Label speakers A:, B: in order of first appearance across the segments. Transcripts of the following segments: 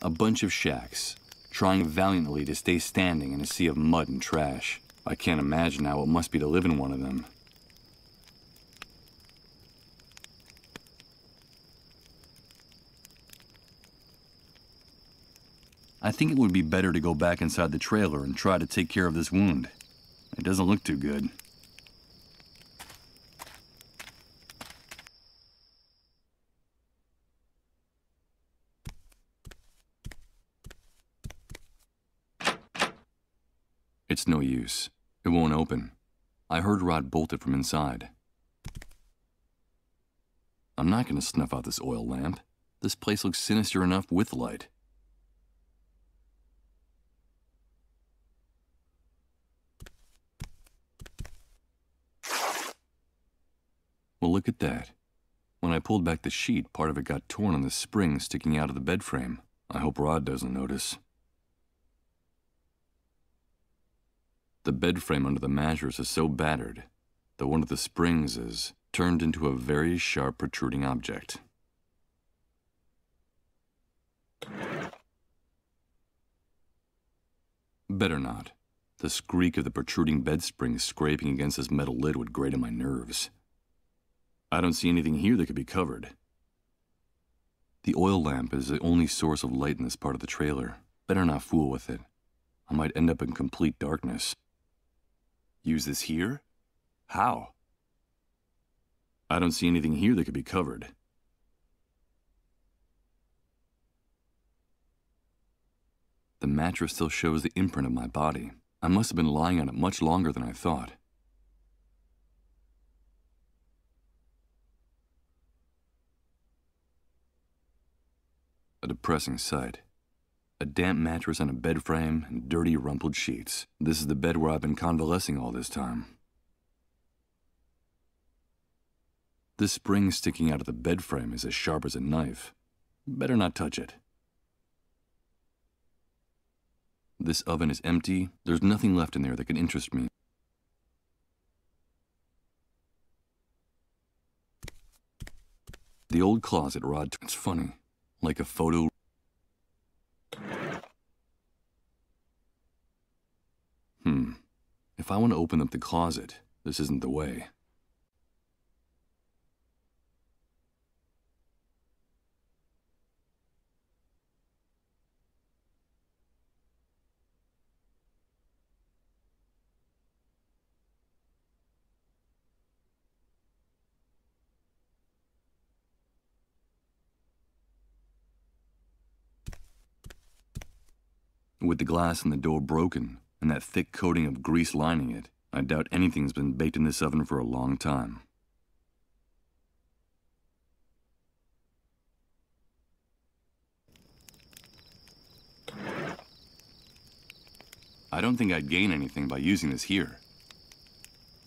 A: A bunch of shacks, trying valiantly to stay standing in a sea of mud and trash. I can't imagine how it must be to live in one of them. I think it would be better to go back inside the trailer and try to take care of this wound. It doesn't look too good. It's no use. It won't open. I heard Rod bolt it from inside. I'm not going to snuff out this oil lamp. This place looks sinister enough with light. Well, look at that. When I pulled back the sheet, part of it got torn on the spring sticking out of the bed frame. I hope Rod doesn't notice. The bed frame under the mattress is so battered that one of the springs is turned into a very sharp protruding object. Better not. The squeak of the protruding bed spring scraping against this metal lid would grate on my nerves. I don't see anything here that could be covered. The oil lamp is the only source of light in this part of the trailer. Better not fool with it. I might end up in complete darkness. Use this here? How? I don't see anything here that could be covered. The mattress still shows the imprint of my body. I must have been lying on it much longer than I thought. A depressing sight. A damp mattress on a bed frame and dirty, rumpled sheets. This is the bed where I've been convalescing all this time. This spring sticking out of the bed frame is as sharp as a knife. Better not touch it. This oven is empty. There's nothing left in there that can interest me. The old closet Rod. It's funny. Like a photo. If I want to open up the closet, this isn't the way. With the glass in the door broken, and that thick coating of grease lining it, I doubt anything's been baked in this oven for a long time. I don't think I'd gain anything by using this here.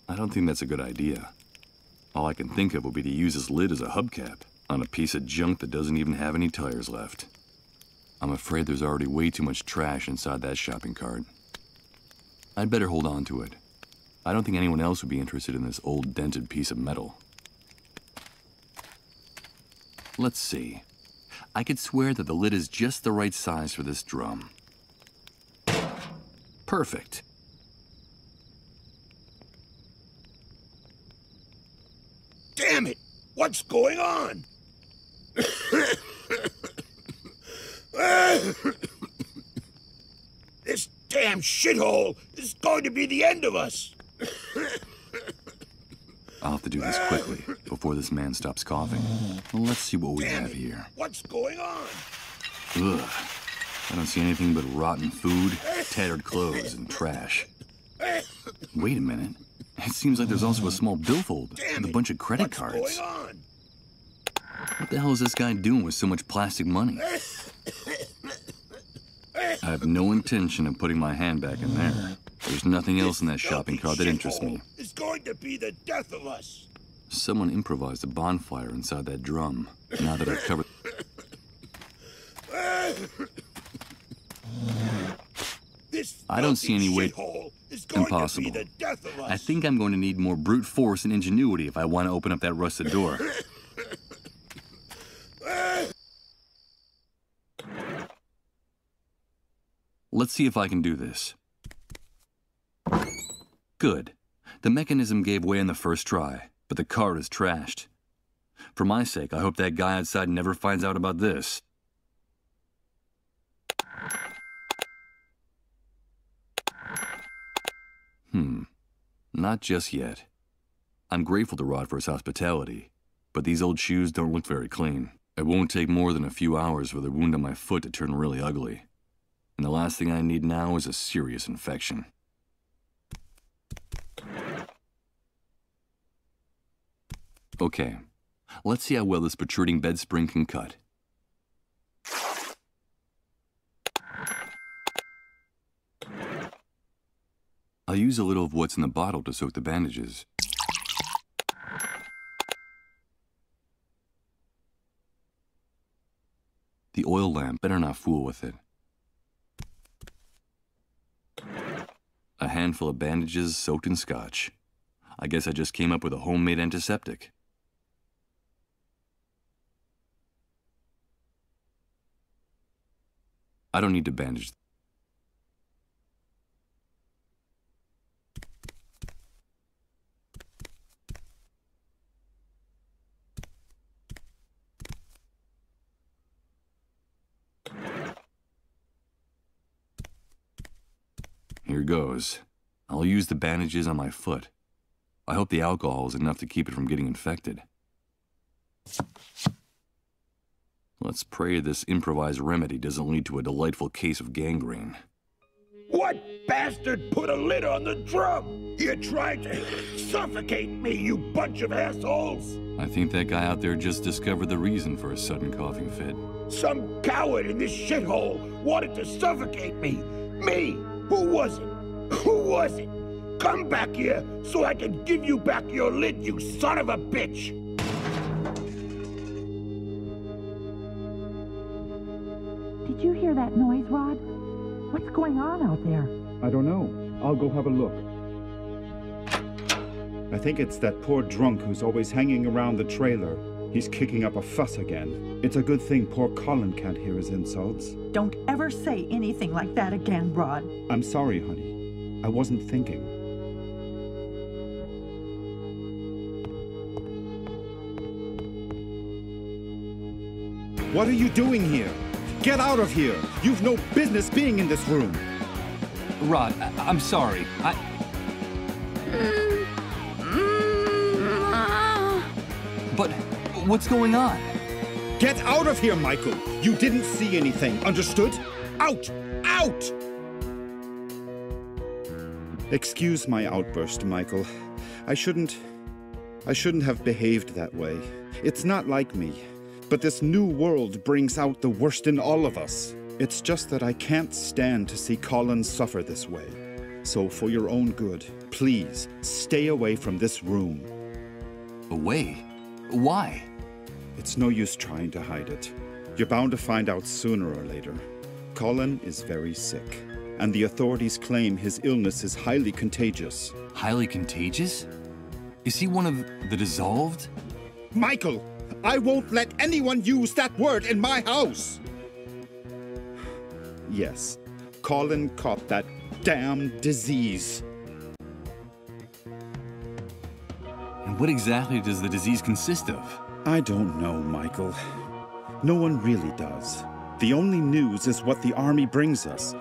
A: I don't think that's a good idea. All I can think of would be to use this lid as a hubcap on a piece of junk that doesn't even have any tires left. I'm afraid there's already way too much trash inside that shopping cart. I'd better hold on to it. I don't think anyone else would be interested in this old dented piece of metal. Let's see. I could swear that the lid is just the right size for this drum. Perfect.
B: Damn it! What's going on? This damn shithole is going to be the end of us.
A: I'll have to do this quickly before this man stops coughing. Well, let's see what we have here.
B: What's going on?
A: Ugh. I don't see anything but rotten food, tattered clothes, and trash. Wait a minute. It seems like there's also a small billfold with a bunch of credit cards.
B: What's going on?
A: What the hell is this guy doing with so much plastic money? I have no intention of putting my hand back in there. There's nothing else in that shopping cart that interests me.
B: It's going to be the death of us.
A: Someone improvised a bonfire inside that drum. Now that I've covered... I don't see any way... Impossible. I think I'm going to need more brute force and ingenuity if I want to open up that rusted door. Let's see if I can do this. Good. The mechanism gave way on the first try, but the card is trashed. For my sake, I hope that guy outside never finds out about this. Not just yet. I'm grateful to Rod for his hospitality, but these old shoes don't look very clean. It won't take more than a few hours for the wound on my foot to turn really ugly. And the last thing I need now is a serious infection. Okay, let's see how well this protruding bed spring can cut. I'll use a little of what's in the bottle to soak the bandages. The oil lamp better not fool with it. A handful of bandages soaked in scotch. I guess I just came up with a homemade antiseptic. I don't need to bandage. Here goes. I'll use the bandages on my foot. I hope the alcohol is enough to keep it from getting infected. Let's pray this improvised remedy doesn't lead to a delightful case of gangrene.
B: What bastard put a lid on the drum? You tried to suffocate me, you bunch of assholes!
A: I think that guy out there just discovered the reason for a sudden coughing fit.
B: Some coward in this shithole wanted to suffocate me! Me! Who was it? Who was it? Come back here so I can give you back your lid, you son of a bitch!
C: Did you hear that noise, Rod? What's going on out there?
D: I don't know. I'll go have a look. I think it's that poor drunk who's always hanging around the trailer. He's kicking up a fuss again. It's a good thing poor Colin can't hear his insults.
C: Don't ever say anything like that again, Rod.
D: I'm sorry, honey. I wasn't thinking. What are you doing here? Get out of here! You've no business being in this room!
A: Rod, I'm sorry. But what's going on?
D: Get out of here, Michael! You didn't see anything, understood? Out! Out! Excuse my outburst, Michael. I shouldn't have behaved that way. It's not like me. But this new world brings out the worst in all of us. It's just that I can't stand to see Colin suffer this way. So for your own good, please, stay away from this room.
A: Away? Why?
D: It's no use trying to hide it. You're bound to find out sooner or later. Colin is very sick, and the authorities claim his illness is highly contagious.
A: Highly contagious? Is he one of the dissolved?
D: Michael! I won't let anyone use that word in my house! Yes, Colin caught that damn disease.
A: And what exactly does the disease consist of?
D: I don't know, Michael. No one really does. The only news is what the army brings us.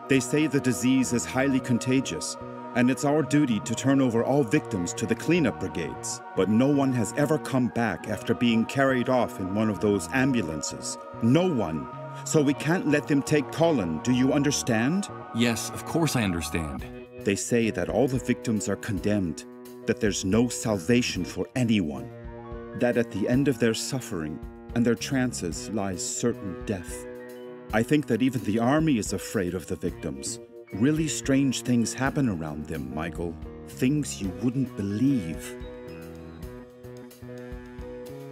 D: They say the disease is highly contagious, and it's our duty to turn over all victims to the cleanup brigades. But no one has ever come back after being carried off in one of those ambulances. No one. So we can't let them take Colin, do you understand?
A: Yes, of course I understand.
D: They say that all the victims are condemned, that there's no salvation for anyone, that at the end of their suffering and their trances lies certain death. I think that even the army is afraid of the victims. Really strange things happen around them, Michael. Things you wouldn't believe.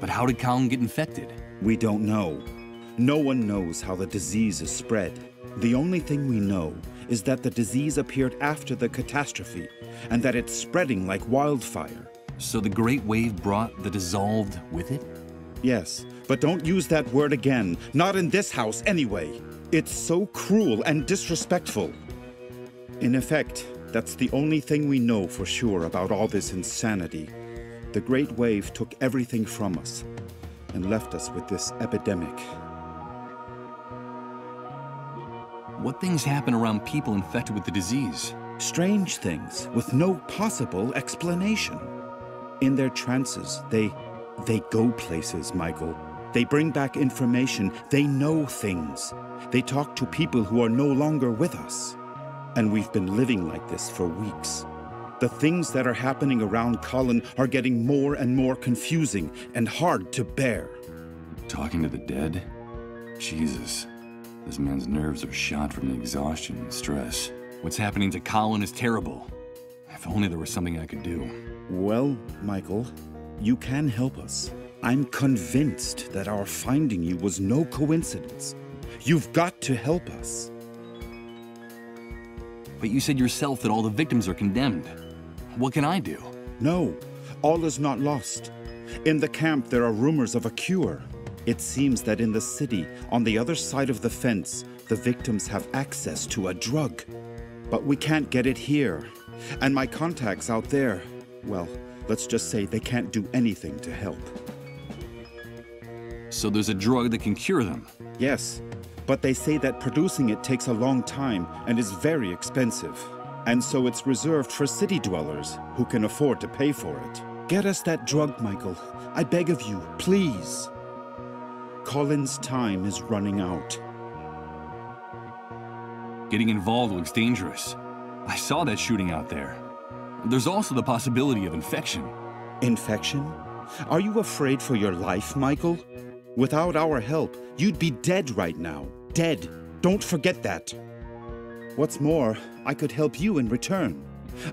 A: But how did Colin get infected?
D: We don't know. No one knows how the disease is spread. The only thing we know is that the disease appeared after the catastrophe, and that it's spreading like wildfire.
A: So the Great Wave brought the dissolved with it?
D: Yes, but don't use that word again. Not in this house, anyway. It's so cruel and disrespectful. In effect, that's the only thing we know for sure about all this insanity. The Great Wave took everything from us and left us with this epidemic.
A: What things happen around people infected with the disease?
D: Strange things with no possible explanation. In their trances, they go places, Michael. They bring back information. They know things. They talk to people who are no longer with us. And we've been living like this for weeks. The things that are happening around Colin are getting more and more confusing and hard to bear.
A: Talking to the dead? Jesus. This man's nerves are shot from the exhaustion and stress. What's happening to Colin is terrible. If only there was something I could do.
D: Well, Michael, you can help us. I'm convinced that our finding you was no coincidence. You've got to help us.
A: But you said yourself that all the victims are condemned. What can I do?
D: No, all is not lost. In the camp, there are rumors of a cure. It seems that in the city, on the other side of the fence, the victims have access to a drug. But we can't get it here. And my contacts out there, well, let's just say they can't do anything to help.
A: So there's a drug that can cure them?
D: Yes, but they say that producing it takes a long time and is very expensive. And so it's reserved for city dwellers who can afford to pay for it. Get us that drug, Michael. I beg of you, please. Colin's time is running out.
A: Getting involved looks dangerous. I saw that shooting out there. There's also the possibility of infection.
D: Infection? Are you afraid for your life, Michael? Without our help, you'd be dead right now. Dead. Don't forget that. What's more, I could help you in return.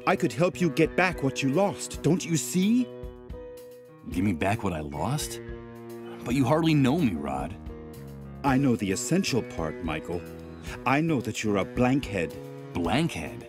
D: I could help you get back what you lost. Don't you see?
A: Give me back what I lost? But you hardly know me, Rod.
D: I know the essential part, Michael. I know that you're a blankhead.
A: Blankhead?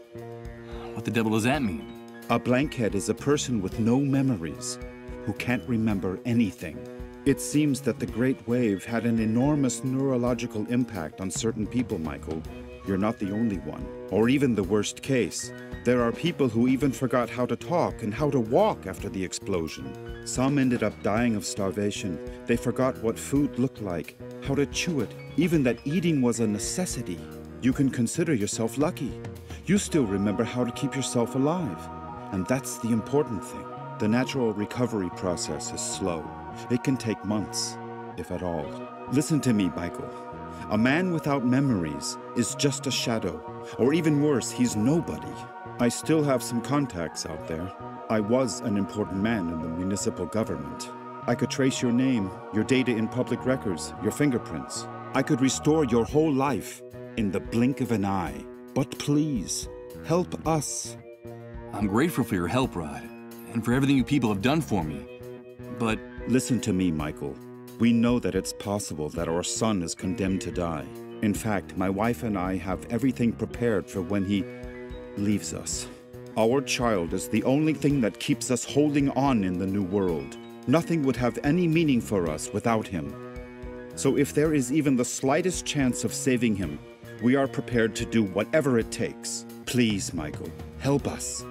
A: What the devil does that mean?
D: A blankhead is a person with no memories, who can't remember anything. It seems that the Great Wave had an enormous neurological impact on certain people, Michael. You're not the only one, or even the worst case. There are people who even forgot how to talk and how to walk after the explosion. Some ended up dying of starvation. They forgot what food looked like, how to chew it, even that eating was a necessity. You can consider yourself lucky. You still remember how to keep yourself alive. And that's the important thing. The natural recovery process is slow. It can take months, if at all. Listen to me, Michael. A man without memories is just a shadow, or even worse, he's nobody. I still have some contacts out there. I was an important man in the municipal government. I could trace your name, your data in public records, your fingerprints. I could restore your whole life in the blink of an eye. But please, help us.
A: I'm grateful for your help, Rod, and for everything you people have done for me. But
D: listen to me, Michael. We know that it's possible that our son is condemned to die. In fact, my wife and I have everything prepared for when he leaves us. Our child is the only thing that keeps us holding on in the new world. Nothing would have any meaning for us without him. So if there is even the slightest chance of saving him, we are prepared to do whatever it takes. Please, Michael, help us.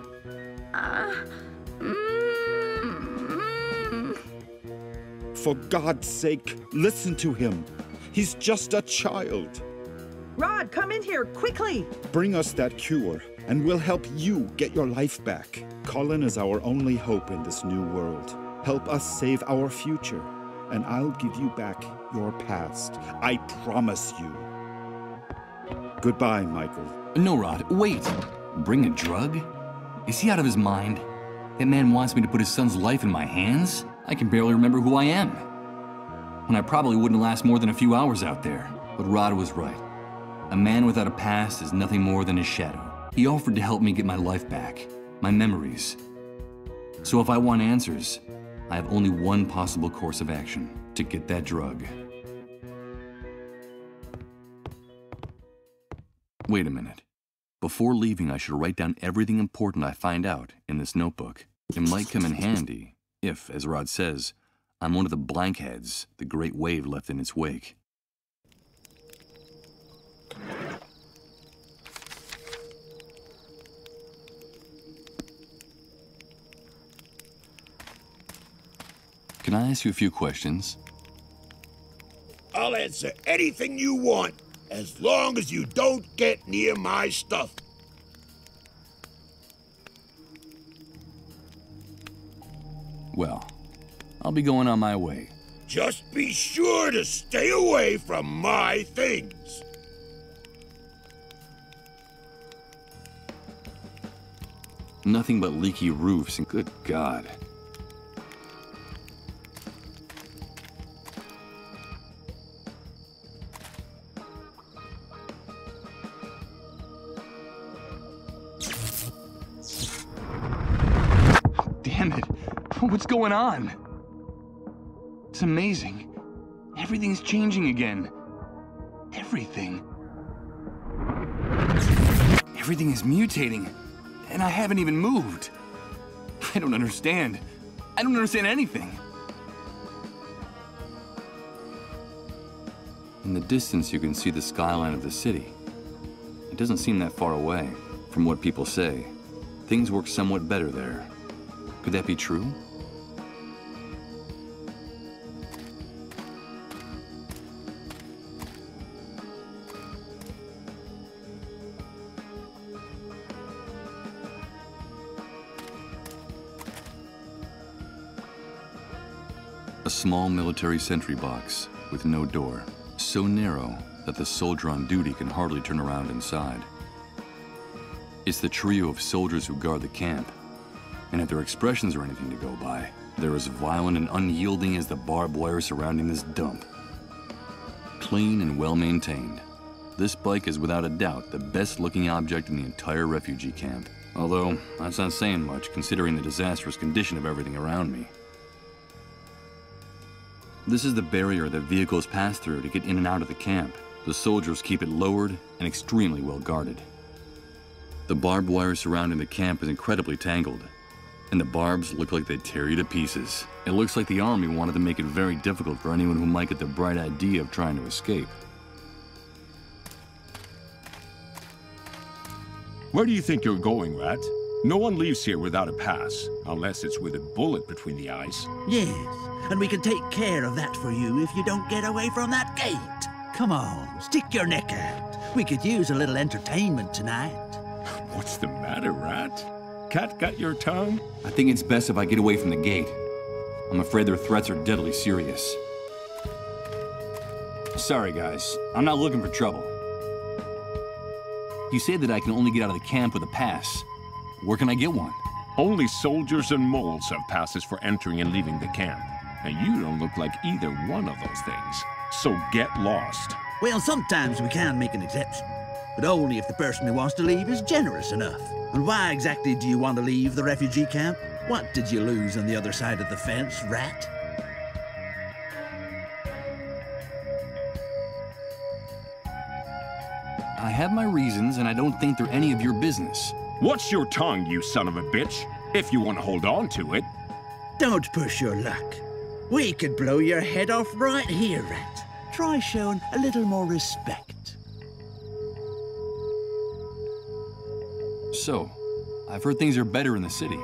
D: For God's sake, listen to him. He's just a child.
E: Rod, come in here, quickly!
D: Bring us that cure, and we'll help you get your life back. Colin is our only hope in this new world. Help us save our future, and I'll give you back your past. I promise you. Goodbye, Michael.
A: no, Rod, wait. Bring a drug? Is he out of his mind? That man wants me to put his son's life in my hands? I can barely remember who I am. And I probably wouldn't last more than a few hours out there. But Rod was right. A man without a past is nothing more than his shadow. He offered to help me get my life back, my memories. So if I want answers, I have only one possible course of action: to get that drug. Wait a minute. Before leaving, I should write down everything important I find out in this notebook. It might come in handy if, as Rod says, I'm one of the blankheads the Great Wave left in its wake. Can I ask you a few questions?
B: I'll answer anything you want, as long as you don't get near my stuff.
A: Well, I'll be going on my way.
B: Just be sure to stay away from my things.
A: Nothing but leaky roofs and good God. Damn it. What's going on? It's amazing. Everything's changing again. Everything. Everything is mutating. And I haven't even moved. I don't understand. I don't understand anything. In the distance, you can see the skyline of the city. It doesn't seem that far away. From what people say, things work somewhat better there. Could that be true? A small military sentry box with no door, so narrow that the soldier on duty can hardly turn around inside. It's the trio of soldiers who guard the camp, and if their expressions are anything to go by, they're as violent and unyielding as the barbed wire surrounding this dump. Clean and well-maintained, this bike is without a doubt the best-looking object in the entire refugee camp. Although, that's not saying much considering the disastrous condition of everything around me. This is the barrier that vehicles pass through to get in and out of the camp. The soldiers keep it lowered and extremely well guarded. The barbed wire surrounding the camp is incredibly tangled, and the barbs look like they'd tear you to pieces. It looks like the army wanted to make it very difficult for anyone who might get the bright idea of trying to escape.
F: Where do you think you're going, Rat? No one leaves here without a pass, unless it's with a bullet between the eyes.
G: Yes, and we can take care of that for you if you don't get away from that gate. Come on, stick your neck out. We could use a little entertainment tonight.
F: What's the matter, Rat? Cat got your tongue?
A: I think it's best if I get away from the gate. I'm afraid their threats are deadly serious. Sorry, guys. I'm not looking for trouble. You say that I can only get out of the camp with a pass. Where can I get one?
F: Only soldiers and moles have passes for entering and leaving the camp. And you don't look like either one of those things. So get lost.
G: Well, sometimes we can make an exception, but only if the person who wants to leave is generous enough. And why exactly do you want to leave the refugee camp? What did you lose on the other side of the fence, Rat?
A: I have my reasons, and I don't think they're any of your business.
F: What's your tongue, you son of a bitch? If you want to hold on to it.
G: Don't push your luck. We could blow your head off right here, Rat. Try showing a little more respect.
A: So, I've heard things are better in the city.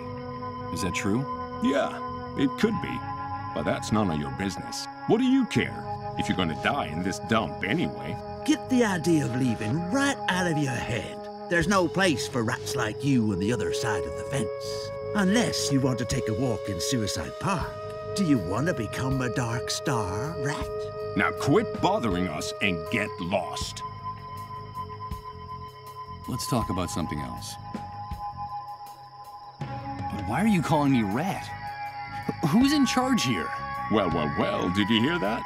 A: Is that true?
F: Yeah, it could be. But that's none of your business. What do you care? If you're gonna die in this dump anyway.
G: Get the idea of leaving right out of your head. There's no place for rats like you on the other side of the fence. Unless you want to take a walk in Suicide Park. Do you want to become a Dark Star, Rat?
F: Now quit bothering us and get lost.
A: Let's talk about something else. But why are you calling me Rat? Who's in charge here?
F: Well, did you hear that?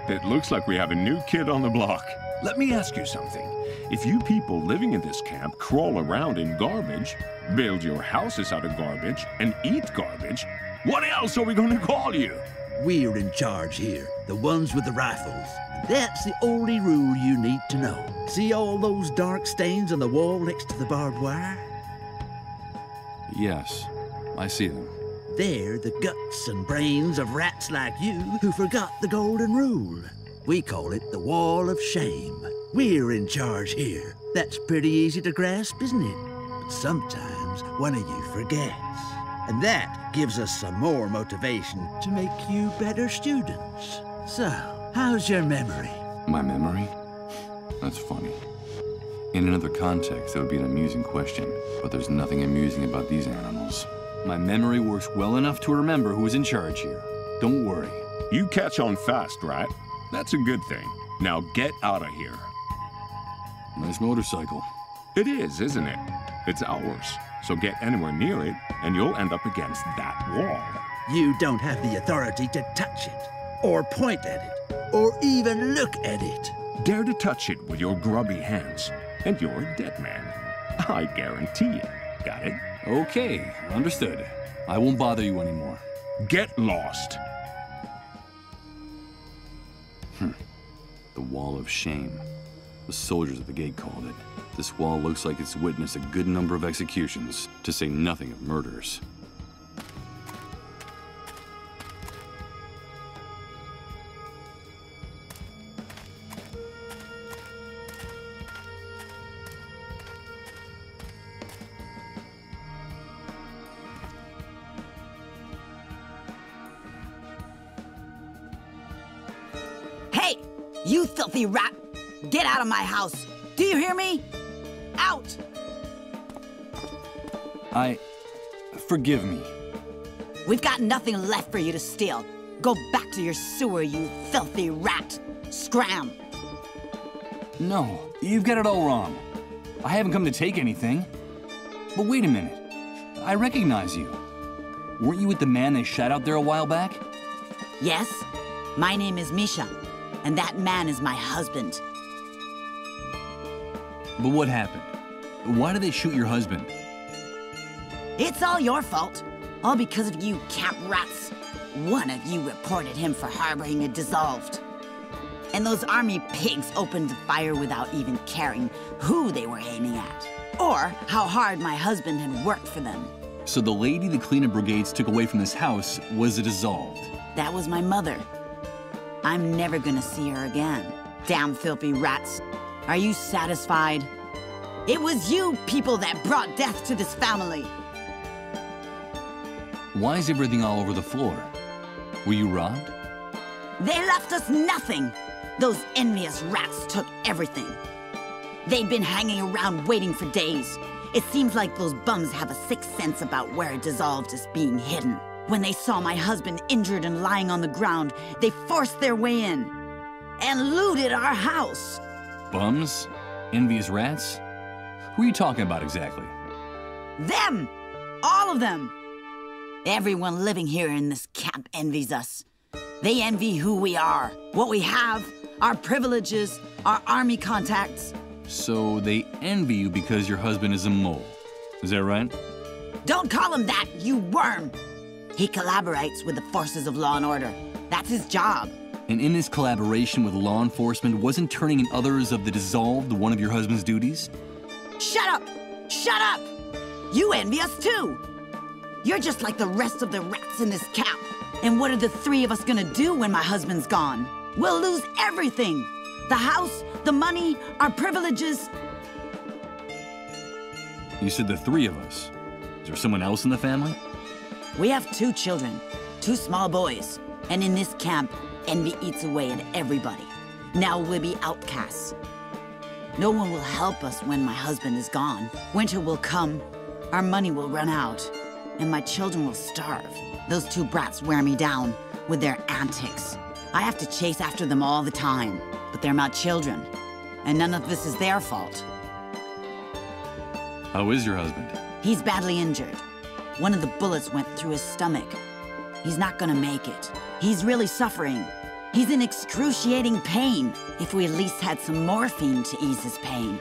F: It looks like we have a new kid on the block. Let me ask you something. If you people living in this camp crawl around in garbage, build your houses out of garbage, and eat garbage, what else are we going to call you?
G: We're in charge here, the ones with the rifles. That's the only rule you need to know. See all those dark stains on the wall next to the barbed wire?
A: Yes, I see them.
G: They're the guts and brains of rats like you who forgot the golden rule. We call it the Wall of Shame. We're in charge here. That's pretty easy to grasp, isn't it? But sometimes one of you forgets. And that gives us some more motivation to make you better students. So, how's your memory?
A: My memory? That's funny. In another context, that would be an amusing question, but there's nothing amusing about these animals. My memory works well enough to remember who is in charge here. Don't worry.
F: You catch on fast, right? That's a good thing. Now get out of here.
A: Nice motorcycle.
F: It is, isn't it? It's ours. So get anywhere near it, and you'll end up against that wall.
G: You don't have the authority to touch it, or point at it, or even look at it.
F: Dare to touch it with your grubby hands, and you're a dead man. I guarantee it. Got it?
A: Okay, understood. I won't bother you anymore.
F: Get lost.
A: The Wall of Shame. The soldiers at the gate called it. This wall looks like it's witnessed a good number of executions, to say nothing of murders.
H: Hey, you filthy rat! Get out of my house! Do you hear me? Out!
A: Forgive me.
H: We've got nothing left for you to steal. Go back to your sewer, you filthy rat! Scram!
A: No, you've got it all wrong. I haven't come to take anything. But wait a minute. I recognize you. Weren't you with the man they shot out there a while back?
H: Yes, my name is Misha, and that man is my husband.
A: But what happened? Why did they shoot your husband?
H: It's all your fault. All because of you camp rats. One of you reported him for harboring a dissolved. And those army pigs opened fire without even caring who they were aiming at, or how hard my husband had worked for them.
A: So the lady the cleanup brigades took away from this house was a dissolved.
H: That was my mother. I'm never gonna see her again. Damn filthy rats. Are you satisfied? It was you people that brought death to this family.
A: Why is everything all over the floor? Were you robbed?
H: They left us nothing. Those envious rats took everything. They'd been hanging around waiting for days. It seems like those bums have a sixth sense about where a dissolved is being hidden. When they saw my husband injured and lying on the ground, they forced their way in and looted our house.
A: Bums? Envious rats? Who are you talking about exactly?
H: Them! All of them! Everyone living here in this camp envies us. They envy who we are, what we have, our privileges, our army contacts.
A: So they envy you because your husband is a mole. Is that right?
H: Don't call him that, you worm! He collaborates with the forces of law and order. That's his job.
A: And in this collaboration with law enforcement, wasn't turning in others of the dissolved one of your husband's duties?
H: Shut up! Shut up! You envy us too! You're just like the rest of the rats in this camp. And what are the three of us gonna do when my husband's gone? We'll lose everything. The house, the money, our privileges.
A: You said the three of us. Is there someone else in the family?
H: We have 2 children, 2 small boys. And in this camp, envy eats away at everybody. Now we'll be outcasts. No one will help us when my husband is gone. Winter will come, our money will run out, and my children will starve. Those 2 brats wear me down with their antics. I have to chase after them all the time, but they're my children, and none of this is their fault.
A: How is your husband?
H: He's badly injured. One of the bullets went through his stomach. He's not gonna make it. He's really suffering. He's in excruciating pain. If we at least had some morphine to ease his pain.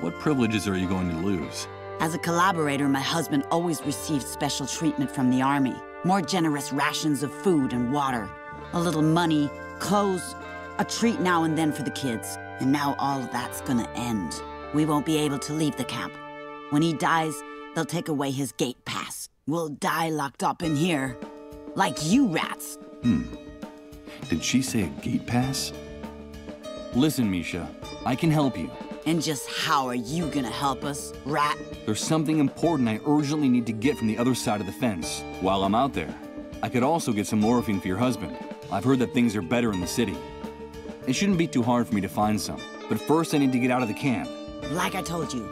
A: What privileges are you going to lose?
H: As a collaborator, my husband always received special treatment from the army. More generous rations of food and water. A little money, clothes, a treat now and then for the kids. And now all of that's gonna end. We won't be able to leave the camp. When he dies, they'll take away his gate pass. We'll die locked up in here. Like you rats.
A: Did she say a gate pass? Listen, Misha, I can help you.
H: And just how are you gonna help us, rat?
A: There's something important I urgently need to get from the other side of the fence. While I'm out there, I could also get some morphine for your husband. I've heard that things are better in the city. It shouldn't be too hard for me to find some, but first I need to get out of the camp.
H: Like I told you,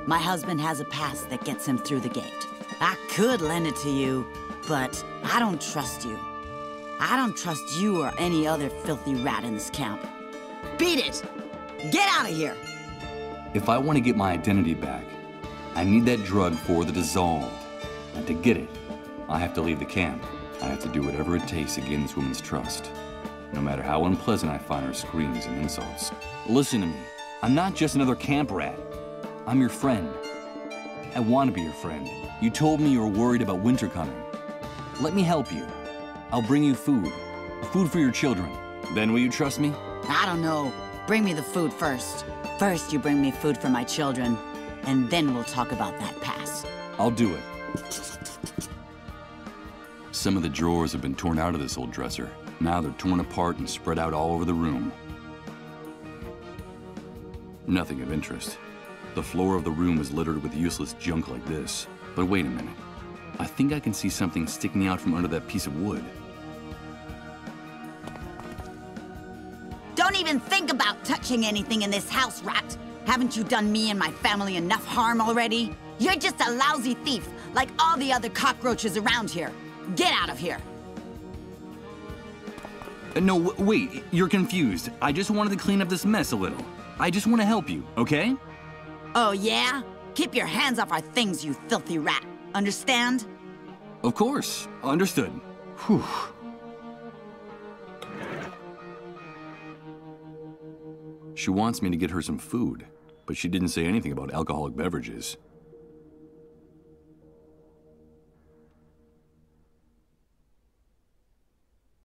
H: my husband has a pass that gets him through the gate. I could lend it to you, but I don't trust you. I don't trust you or any other filthy rat in this camp. Beat it! Get out of here!
A: If I want to get my identity back, I need that drug for the dissolved. And to get it, I have to leave the camp. I have to do whatever it takes to gain this woman's trust. No matter how unpleasant I find her screams and insults. Listen to me. I'm not just another camp rat. I'm your friend. I want to be your friend. You told me you were worried about winter coming. Let me help you. I'll bring you food. Food for your children. Then will you trust me?
H: I don't know. Bring me the food first. First, you bring me food for my children, and then we'll talk about that pass.
A: I'll do it. Some of the drawers have been torn out of this old dresser. Now they're torn apart and spread out all over the room. Nothing of interest. The floor of the room is littered with useless junk like this. But wait a minute. I think I can see something sticking out from under that piece of wood.
H: Don't even think about touching anything in this house, rat. Haven't you done me and my family enough harm already? You're just a lousy thief, like all the other cockroaches around here. Get out of here.
A: No, wait, you're confused. I just wanted to clean up this mess a little. I just want to help you, okay?
H: Oh, yeah? Keep your hands off our things, you filthy rat. Understand?
A: Of course. Understood. Whew. She wants me to get her some food, but she didn't say anything about alcoholic beverages.